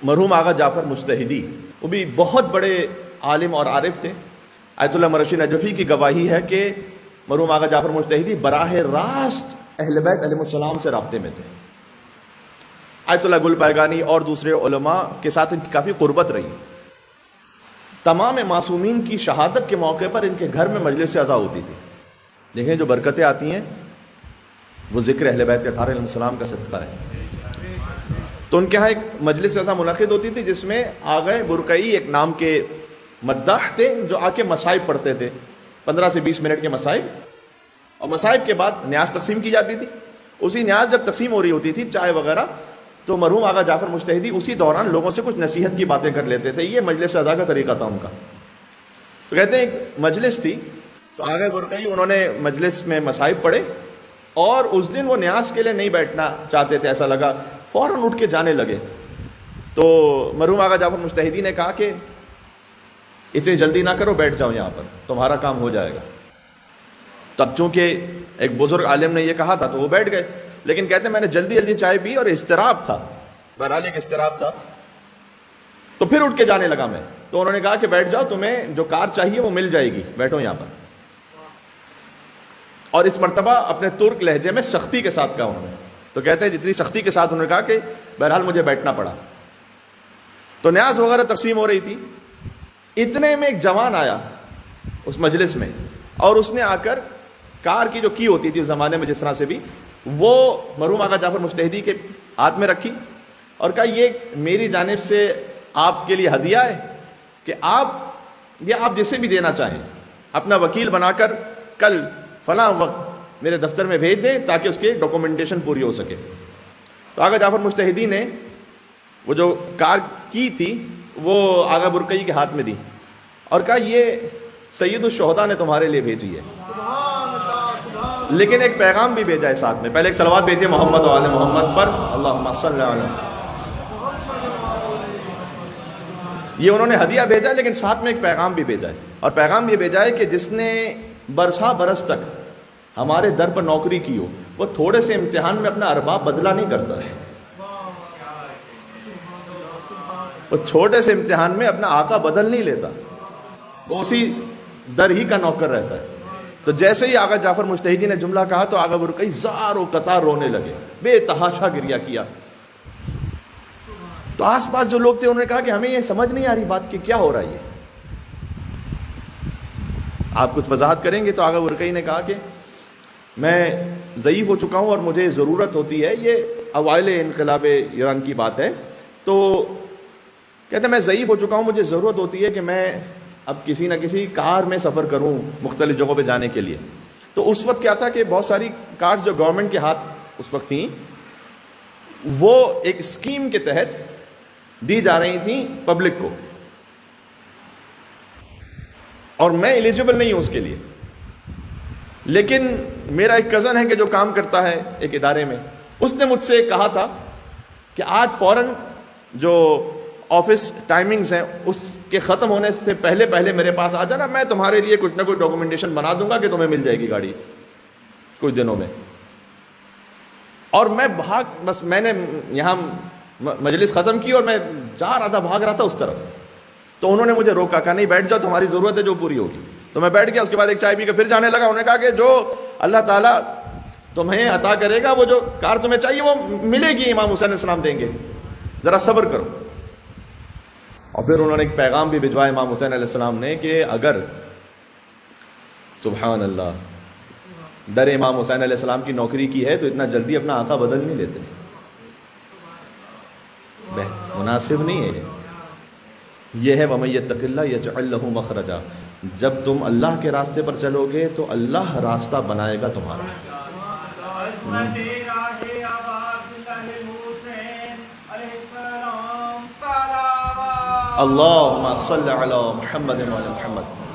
مرحوم آغا جعفر مجتہدی وہ بھی بہت بڑے عالم اور عارف تھے. آیت اللہ مرشی نجفی کی گواہی ہے کہ مرحوم آغا جعفر مجتہدی براہ راست اہل بیت علیہ السلام سے رابطے میں تھے. آیت اللہ گل پائگانی اور دوسرے علماء کے ساتھ ان کی کافی قربت رہی. تمام معصومین کی شہادت کے موقع پر ان کے گھر میں مجلس عزا ہوتی تھی. دیکھیں جو برکتیں آتی ہیں وہ ذکر اہل بیت اطہار علیہ السلام کا صدقہ ہے. تو ان کے ہاں ایک مجلس عزا منعقد ہوتی تھی جس میں آغا برقعی ایک نام کے مداح تھے جو آ کے مصائب پڑھتے تھے، 15 سے 20 منٹ کے مصائب، اور مصائب کے بعد نیاز تقسیم کی جاتی تھی. اسی نیاز جب تقسیم ہو رہی ہوتی تھی چائے وغیرہ، تو مرحوم آغا جعفر مجتہدی اسی دوران لوگوں سے کچھ نصیحت کی باتیں کر لیتے تھے. یہ مجلس عزا کا طریقہ تھا ان کا. تو کہتے ہیں ایک مجلس تھی تو آغا برقعی انہوں نے مجلس میں مصائب پڑھے اور اس دن وہ نیاز کے لیے نہیں بیٹھنا چاہتے تھے، ایسا لگا، فوراً اٹھ کے جانے لگے. تو مرحوم آغا جعفر مجتہدی نے کہا کہ اتنی جلدی نہ کرو، بیٹھ جاؤ یہاں پر، تمہارا کام ہو جائے گا. تب چونکہ ایک بزرگ عالم نے یہ کہا تھا تو وہ بیٹھ گئے. لیکن کہتے ہیں میں نے جلدی جلدی چائے پی اور اضطراب تھا، بہرحال ایک اضطراب تھا، تو پھر اٹھ کے جانے لگا میں. تو انہوں نے کہا کہ بیٹھ جاؤ، تمہیں جو کار چاہیے وہ مل جائے گی، بیٹھو یہاں پر. اور اس مرتبہ اپنے ترک لہجے میں سختی کے ساتھ کہا انہوں نے. تو کہتے ہیں جتنی سختی کے ساتھ انہوں نے کہا کہ بہرحال مجھے بیٹھنا پڑا. تو نیاز وغیرہ تقسیم ہو رہی تھی. اتنے میں ایک جوان آیا اس مجلس میں اور اس نے آ کر کار کی جو کی ہوتی تھی اس زمانے میں جس طرح سے بھی، وہ مرحوم آغا جعفر مجتہدی کے ہاتھ میں رکھی اور کہا یہ میری جانب سے آپ کے لیے ہدیہ ہے کہ آپ جسے بھی دینا چاہیں اپنا وکیل بنا کر کل فلاں وقت میرے دفتر میں بھیج دیں تاکہ اس کی ڈاکومنٹیشن پوری ہو سکے. تو آغا جعفر مجتہدی نے وہ جو کار کی تھی وہ آغا برقعی کے ہاتھ میں دی اور کہا یہ سید الشہداء نے تمہارے لیے بھیجی ہے، لیکن ایک پیغام بھی بھیجا ہے ساتھ میں. پہلے ایک صلوات بھیجیے محمد و آل محمد پر، اللہم صلی علی. یہ انہوں نے ہدیہ بھیجا لیکن ساتھ میں ایک پیغام بھی بھیجا ہے، اور پیغام یہ بھیجا ہے کہ جس نے برسا برس تک ہمارے در پر نوکری کی ہو وہ تھوڑے سے امتحان میں اپنا ارباب بدلا نہیں کرتا ہے، وہ چھوٹے سے امتحان میں اپنا آقا بدل نہیں لیتا، وہ اسی در ہی کا نوکر رہتا ہے. تو جیسے ہی آغا جعفر مجتہدی نے جملہ کہا تو آغا برقعی زار و قطار رونے لگے، بے تحاشا گریہ کیا. تو آس پاس جو لوگ تھے انہوں نے کہا کہ ہمیں یہ سمجھ نہیں آ رہی بات کہ کیا ہو رہا ہے، آپ کچھ وضاحت کریں گے. تو آغا برقعی نے کہا کہ میں ضعیف ہو چکا ہوں اور مجھے ضرورت ہوتی ہے، یہ اوائل انقلاب ایران کی بات ہے. تو کہتے ہیں میں ضعیف ہو چکا ہوں، مجھے ضرورت ہوتی ہے کہ میں اب کسی نہ کسی کار میں سفر کروں مختلف جگہوں پہ جانے کے لیے. تو اس وقت کیا تھا کہ بہت ساری کارز جو گورنمنٹ کے ہاتھ اس وقت تھیں وہ ایک اسکیم کے تحت دی جا رہی تھیں پبلک کو، اور میں ایلیجیبل نہیں ہوں اس کے لیے. لیکن میرا ایک کزن ہے کہ جو کام کرتا ہے ایک ادارے میں، اس نے مجھ سے کہا تھا کہ آج فوراً جو آفس ٹائمنگز ہیں اس کے ختم ہونے سے پہلے میرے پاس آ جانا، میں تمہارے لیے کچھ نہ کچھ ڈاکومنٹیشن بنا دوں گا کہ تمہیں مل جائے گی گاڑی کچھ دنوں میں. اور میں بس میں نے یہاں مجلس ختم کی اور میں جا رہا تھا، بھاگ رہا تھا اس طرف. تو انہوں نے مجھے روکا، کہا نہیں بیٹھ جاؤ، تمہاری ضرورت ہے جو پوری ہوگی. تو میں بیٹھ گیا. اس کے بعد ایک چائے پی کے پھر جانے لگا. انہوں نے کہا کہ جو اللہ تعالیٰ تمہیں عطا کرے گا، وہ جو کار تمہیں چاہیے وہ ملے گی، امام حسین علیہ السلام دیں گے، ذرا صبر کرو. اور پھر انہوں نے ایک پیغام بھی بھجوایا امام حسین علیہ السلام نے کہ اگر سبحان اللہ در امام حسین علیہ السلام کی نوکری کی ہے تو اتنا جلدی اپنا آقا بدل نہیں لیتے، مناسب نہیں ہے. یہ ہے وَمَن يَتَّقِ اللَّهَ يَجْعَل لَّهُ مَخْرَجًا. جب تم اللہ کے راستے پر چلو گے تو اللہ راستہ بنائے گا تمہارا. اللہم صلی علی محمد و علی محمد.